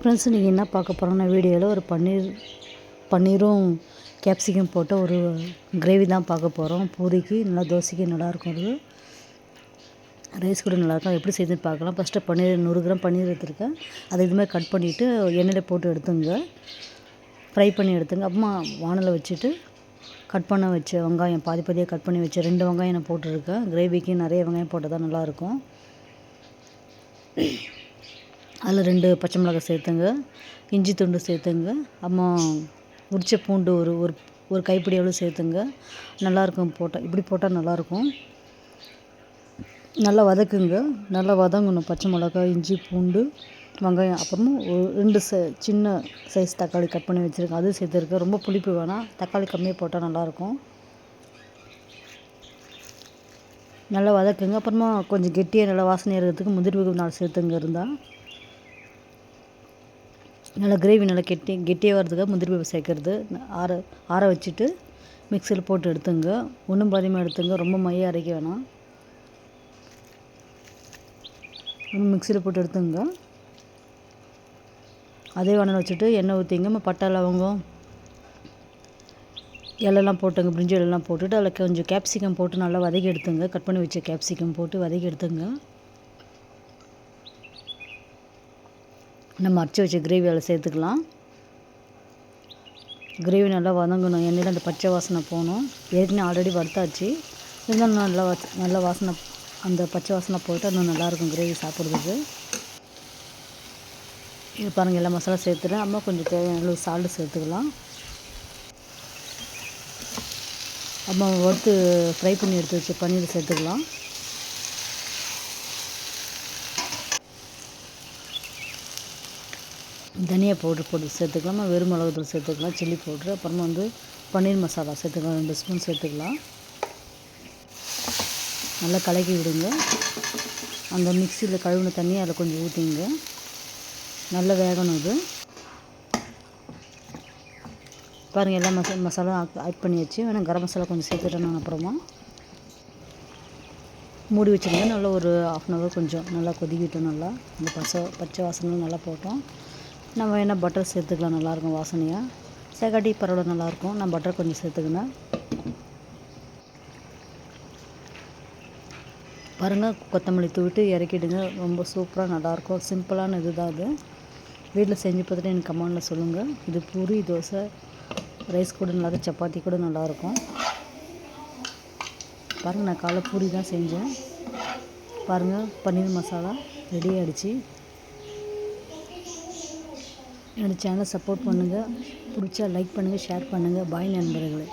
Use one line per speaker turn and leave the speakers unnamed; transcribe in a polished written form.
Friends, நீங்கள் என்ன பார்க்க போகிறோன்னா வீடியோவில் ஒரு பன்னீரும் கேப்சிகம் போட்ட ஒரு கிரேவி தான் பார்க்க போகிறோம். பூரிக்கு நல்லா, தோசைக்கு நல்லாயிருக்கும். அது ரைஸ் கூட நல்லாயிருக்கும். எப்படி செய்யுதுன்னு பார்க்கலாம். ஃபஸ்ட்டு பன்னீர் 100 கிராம் பன்னீர் எடுத்துருக்கேன். அதை இதுமாதிரி கட் பண்ணிவிட்டு எண்ணெயில் போட்டு எடுத்துங்க, ஃப்ரை பண்ணி எடுத்துங்க. அப்புறமா வானலை வச்சுட்டு கட் பண்ண வச்ச வெங்காயம் பாதியாக கட் பண்ணி வச்ச 2 வெங்காயம் நான் போட்டுருக்கேன். கிரேவிக்கு நிறைய வெங்காயம் போட்டால் தான் நல்லாயிருக்கும். அதில் 2 பச்சை மிளகாய் சேர்த்துங்க, இஞ்சி துண்டு சேர்த்துங்க, அம்மா உரிச்ச பூண்டு ஒரு கைப்பிடி அளவு சேர்த்துங்க. நல்லாயிருக்கும் போட்டால், இப்படி போட்டால் நல்லாயிருக்கும். நல்லா வதக்குங்க, நல்லா வதங்கணும். பச்சை மிளகாய், இஞ்சி, பூண்டு, வெங்காயம். அப்புறமா 2 சின்ன சைஸ் தக்காளி கட் பண்ணி வச்சுருக்கேன், அதுவும் சேர்த்துருக்கேன். ரொம்ப புளிப்பு வேணாம், தக்காளி கம்மியாக போட்டால் நல்லாயிருக்கும். நல்லா வதக்குங்க. அப்புறமா கொஞ்சம் கெட்டியாக நல்லா வாசனை இருக்கிறதுக்கு முந்திரி பருப்பு 4 சேர்த்துங்க. இருந்தால் நல்லா கிரேவி நல்லா கெட்டியாக வரதுக்காக முந்திரி பருப்பு சேர்க்குறது. ஆற வச்சுட்டு மிக்சியில் போட்டு எடுத்துங்க. ஒன்றும் பாதியமாக எடுத்துங்க, ரொம்ப மையாக அரைக்க வேணாம். மிக்சியில் போட்டு எடுத்துங்க. அதே வானல் வச்சுட்டு எண்ணெய் ஊற்றிங்க. பட்டை, லவங்கம், இலைலாம் போட்டுங்க, பிரிஞ்சி இலைலாம் போட்டுட்டு அதில் கொஞ்சம் கேப்சிகம் போட்டு நல்லா வதக்கி எடுத்துங்க. கட் பண்ணி வச்ச கேப்சிகம் போட்டு வதக்கி எடுத்துங்க. நம்ம அரைச்சி வச்ச கிரேவி அதில் சேர்த்துக்கலாம். கிரேவி நல்லா வதங்கணும், எண்ணெயில் அந்த பச்சை வாசனை போகணும். ஏற்கனவே ஆல்ரெடி வறுத்தாச்சு, இருந்தாலும் நல்லா வாசனை, அந்த பச்சை வாசனை போட்டு இன்னும் நல்லாயிருக்கும் கிரேவி சாப்பிட்றதுக்கு. இது பாருங்கள், எல்லா மசாலா சேர்த்துட்டேன். அம்மா கொஞ்சம் தேவையான அளவு சால்ட்டு சேர்த்துக்கலாம். அம்மா வறுத்து ஃப்ரை பண்ணி எடுத்து வச்சு பன்னீர் சேர்த்துக்கலாம். தனியா பவுட்ரு போட்டு சேர்த்துக்கலாம், வெறும் மிளகுத்தூள் சேர்த்துக்கலாம், சில்லி பவுட்ரு. அப்புறமா பன்னீர் மசாலா சேர்த்துக்கலாம், 2 ஸ்பூன் சேர்த்துக்கலாம். நல்லா கலக்கி விடுங்க. அந்த மிக்சியில் கழுவின தண்ணியை அதில் கொஞ்சம் ஊற்றிங்க. நல்லா வேகணும். இது பாருங்கள், எல்லா மசாலா ஆட் பண்ணியாச்சு. வேணால் கரம் மசாலா கொஞ்சம் சேர்த்துட்டேன் நான். அப்புறமா மூடி வச்சுருங்க. நல்லா ஒரு 1/2 hour கொஞ்சம் நல்லா கொதிக்கிட்டோம். நல்லா அந்த பச்சை வாசனை நல்லா போட்டோம். நம்ம வேணால் பட்டர் சேர்த்துக்கலாம், நல்லாயிருக்கும் வாசனையாக. சேகாட்டி பரவாயில்ல, நல்லாயிருக்கும். நான் பட்டர் கொஞ்சம் சேர்த்துக்கினேன். பாருங்கள், கொத்தமல்லி தூவிட்டு இறக்கிடுங்க. ரொம்ப சூப்பராக நல்லாயிருக்கும். சிம்பிளான இது தான் அது. வீட்டில் செஞ்சு பார்த்துட்டு எனக்கு கமெண்டில் சொல்லுங்கள். இது பூரி, தோசை, ரைஸ் கூட நல்லாயிருக்கும், சப்பாத்தி கூட நல்லாயிருக்கும். பாருங்கள், நான் காலைல பூரி தான் செஞ்சேன். பாருங்கள், பன்னீர் மசாலா ரெடி ஆகிடுச்சு. என்னோடய சேனலை சப்போர்ட் பண்ணுங்கள். பிடிச்சா லைக் பண்ணுங்கள், ஷேர் பண்ணுங்கள். பாய் நண்பர்களே.